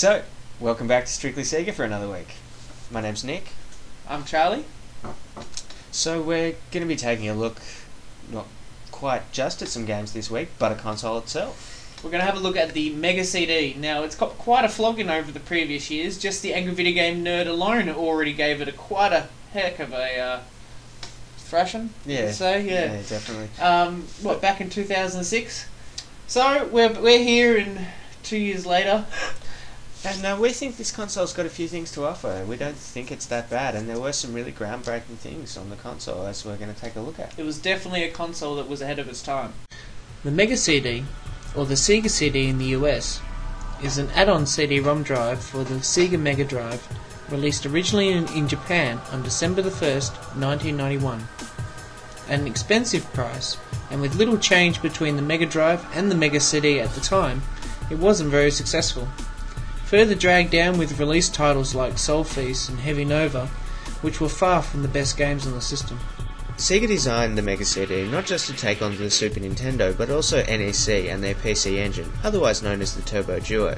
So, welcome back to Strictly Sega for another week. My name's Nick. I'm Charlie. So we're going to be taking a look, not quite just at some games this week, but a console itself. We're going to have a look at the Mega CD. Now, it's got quite a flogging over the previous years. Just the Angry Video Game Nerd alone already gave it quite a heck of a thrashing. Yeah, Yeah, definitely. Back in 2006? So, we're here in 2 years later. And we think this console's got a few things to offer. We don't think it's that bad, and there were some really groundbreaking things on the console, as we're going to take a look at. It was definitely a console that was ahead of its time. The Mega CD, or the Sega CD in the US, is an add-on CD-ROM drive for the Sega Mega Drive, released originally in Japan on December the 1st, 1991. At an expensive price, and with little change between the Mega Drive and the Mega CD at the time, it wasn't very successful. Further dragged down with release titles like Soul Feast and Heavy Nova, which were far from the best games on the system. Sega designed the Mega CD not just to take on the Super Nintendo, but also NEC and their PC engine, otherwise known as the Turbo Duo,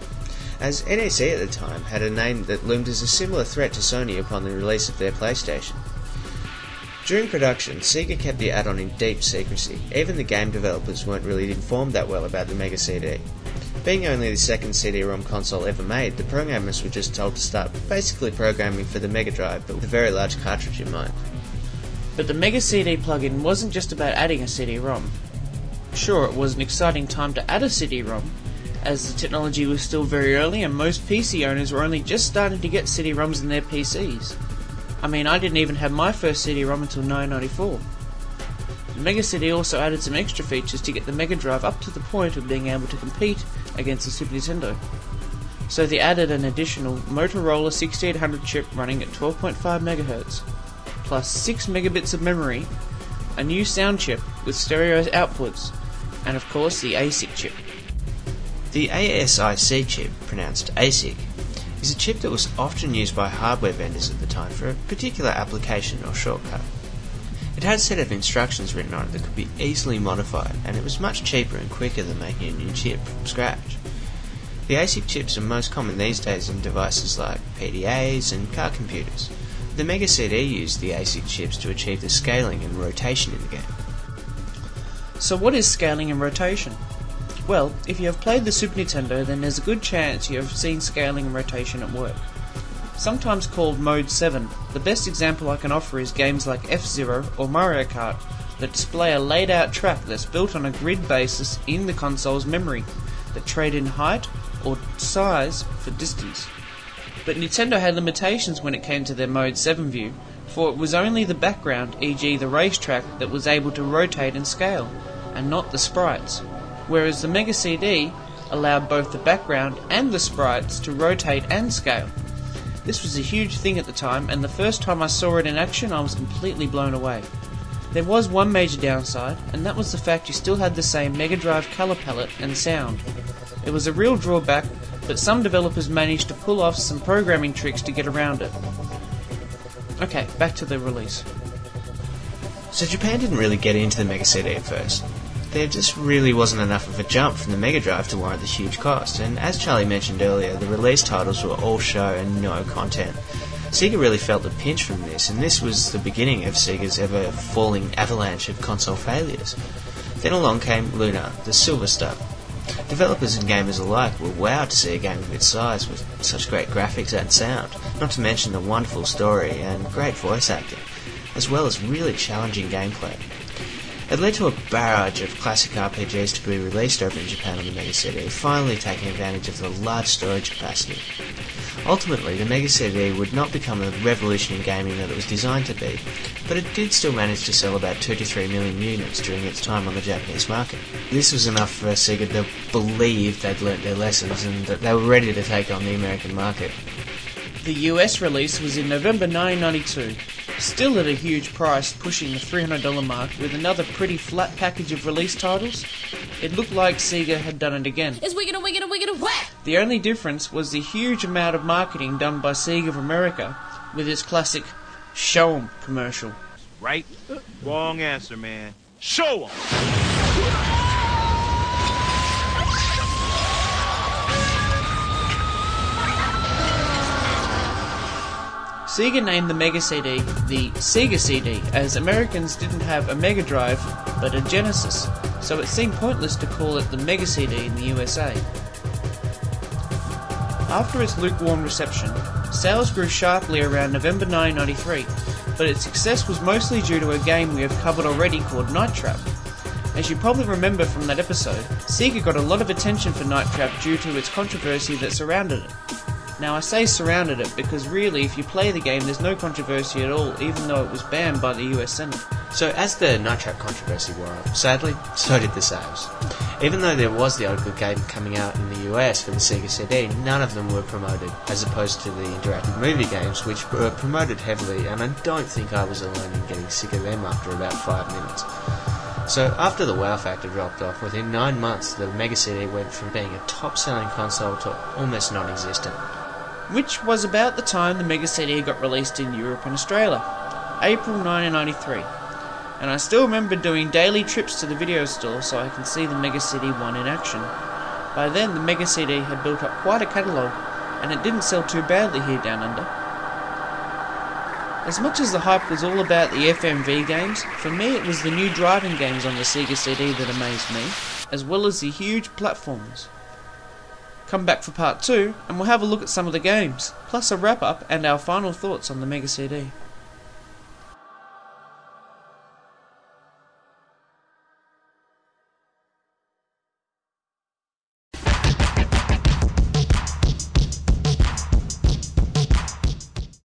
as NEC at the time had a name that loomed as a similar threat to Sony upon the release of their PlayStation. During production, Sega kept the add-on in deep secrecy. Even the game developers weren't really informed that well about the Mega CD. Being only the second CD-ROM console ever made, the programmers were just told to start basically programming for the Mega Drive, but with a very large cartridge in mind. But the Mega CD plugin wasn't just about adding a CD-ROM. Sure, it was an exciting time to add a CD-ROM, as the technology was still very early and most PC owners were only just starting to get CD-ROMs in their PCs. I mean, I didn't even have my first CD-ROM until 1994. The Mega CD also added some extra features to get the Mega Drive up to the point of being able to compete against the Super Nintendo. So they added an additional Motorola 6800 chip running at 12.5 MHz, plus 6 megabits of memory, a new sound chip with stereo outputs, and of course the ASIC chip. The ASIC chip, pronounced ASIC, is a chip that was often used by hardware vendors at the time for a particular application or shortcut. It had a set of instructions written on it that could be easily modified, and it was much cheaper and quicker than making a new chip from scratch. The ASIC chips are most common these days in devices like PDAs and car computers. The Mega CD used the ASIC chips to achieve the scaling and rotation in the game. So what is scaling and rotation? Well, if you have played the Super Nintendo, then there's a good chance you have seen scaling and rotation at work. Sometimes called Mode 7, the best example I can offer is games like F-Zero or Mario Kart that display a laid out track that's built on a grid basis in the console's memory that trade in height or size for distance. But Nintendo had limitations when it came to their Mode 7 view, for it was only the background, e.g. the racetrack, that was able to rotate and scale, and not the sprites, whereas the Mega CD allowed both the background and the sprites to rotate and scale. This was a huge thing at the time, and the first time I saw it in action I was completely blown away. There was one major downside, and that was the fact you still had the same Mega Drive colour palette and sound. It was a real drawback, but some developers managed to pull off some programming tricks to get around it. Okay, back to the release. So Japan didn't really get into the Mega CD at first. There just really wasn't enough of a jump from the Mega Drive to warrant the huge cost, and as Charlie mentioned earlier, the release titles were all show and no content. Sega really felt the pinch from this, and this was the beginning of Sega's ever falling avalanche of console failures. Then along came Luna, the Silver Star. Developers and gamers alike were wowed to see a game of its size with such great graphics and sound, not to mention a wonderful story and great voice acting, as well as really challenging gameplay. It led to a barrage of classic RPGs to be released over in Japan on the Mega CD, finally taking advantage of the large storage capacity. Ultimately, the Mega CD would not become the revolution in gaming that it was designed to be, but it did still manage to sell about 2 to 3 million units during its time on the Japanese market. This was enough for Sega to believe they'd learnt their lessons and that they were ready to take on the American market. The US release was in November 1992, still at a huge price, pushing the $300 mark, with another pretty flat package of release titles. It looked like Sega had done it again. It's wicked, wicked, wicked, whack! The only difference was the huge amount of marketing done by Sega of America with its classic Show 'em commercial. Right? Wrong answer, man. Show 'em! Sega named the Mega CD the Sega CD, as Americans didn't have a Mega Drive but a Genesis, so it seemed pointless to call it the Mega CD in the USA. After its lukewarm reception, sales grew sharply around November 1993, but its success was mostly due to a game we have covered already called Night Trap. As you probably remember from that episode, Sega got a lot of attention for Night Trap due to its controversy that surrounded it. Now I say surrounded it because really if you play the game there's no controversy at all, even though it was banned by the US Senate. So as the Night Trap controversy wore up, sadly, so did the sales. Even though there was the old good game coming out in the US for the Sega CD, none of them were promoted, as opposed to the interactive movie games, which were promoted heavily, and I don't think I was alone in getting sick of them after about 5 minutes. So after the wow factor dropped off, within 9 months the Mega CD went from being a top-selling console to almost non-existent. Which was about the time the Mega CD got released in Europe and Australia, April 1993. And I still remember doing daily trips to the video store so I can see the Mega CD 1 in action. By then the Mega CD had built up quite a catalogue, and it didn't sell too badly here down under. As much as the hype was all about the FMV games, for me it was the new driving games on the Sega CD that amazed me, as well as the huge platforms. Come back for part 2 and we'll have a look at some of the games, plus a wrap up and our final thoughts on the Mega CD.